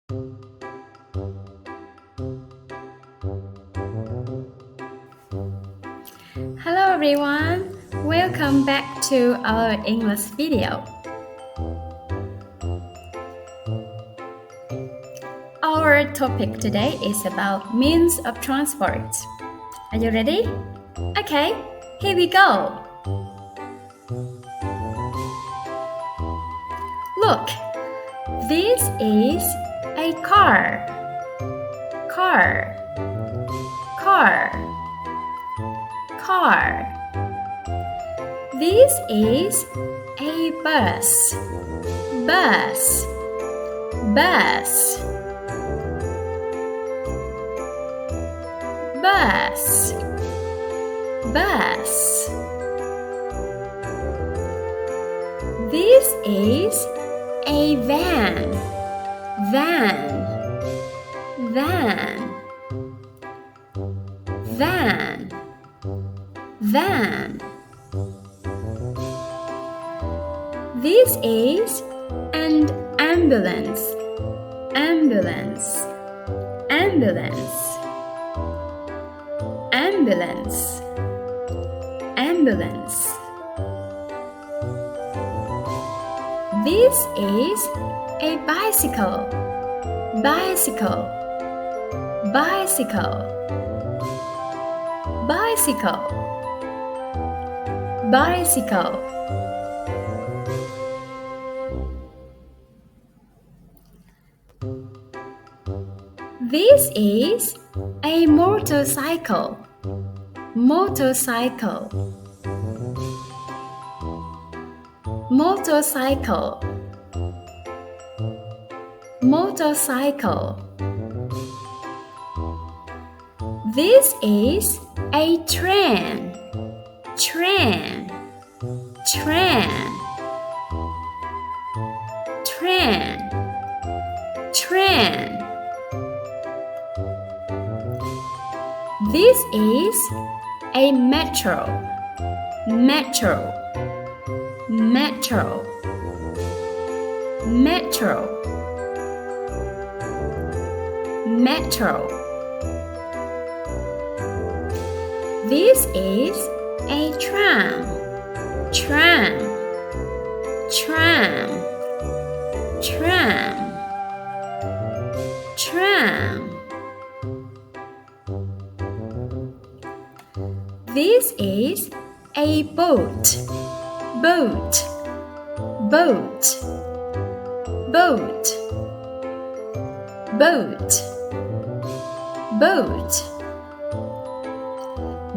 Hello everyone, welcome back to our English video. Our topic today is about means of transport. Are you ready? Okay, here we go. Look, this is a car. Car. This is a bus. Bus. This is a van. This is an ambulance. This is a bicycle. This is a motorcycle. This is a tram. This is a metro. This is a tram. This is a boat.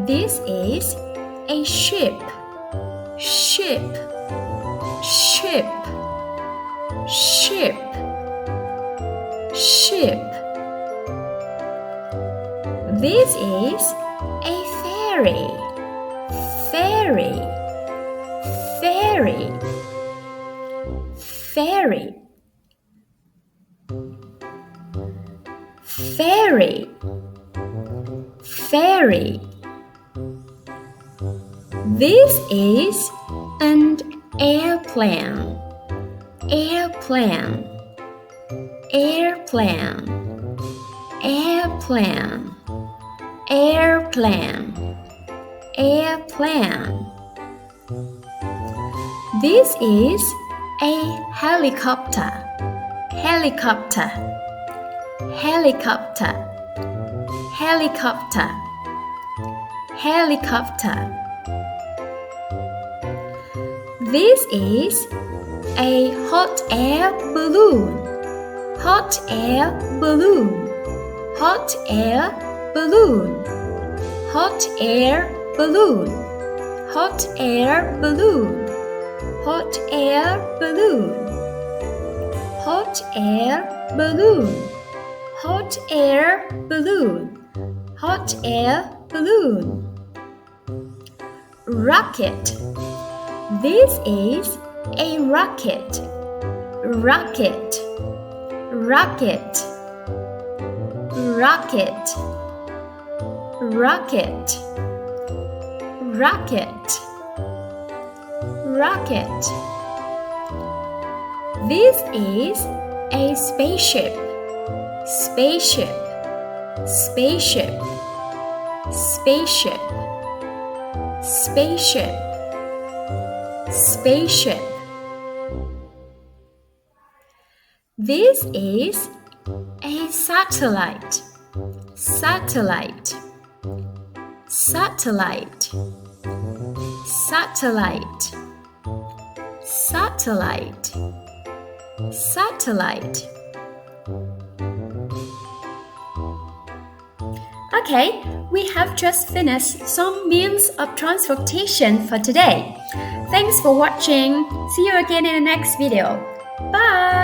This is a ship. This is a ferry. This is an airplane. This is a helicopter. This is a hot air balloon. Rocket. This is a rocket. This is a spaceship. spaceship, spaceship, spaceship, spaceship, spaceship. This is a satellite, satellite, satellite, satellite, satellite, satellite. Okay, we have just finished some means of transportation for today. Thanks for watching. See you again in the next video. Bye!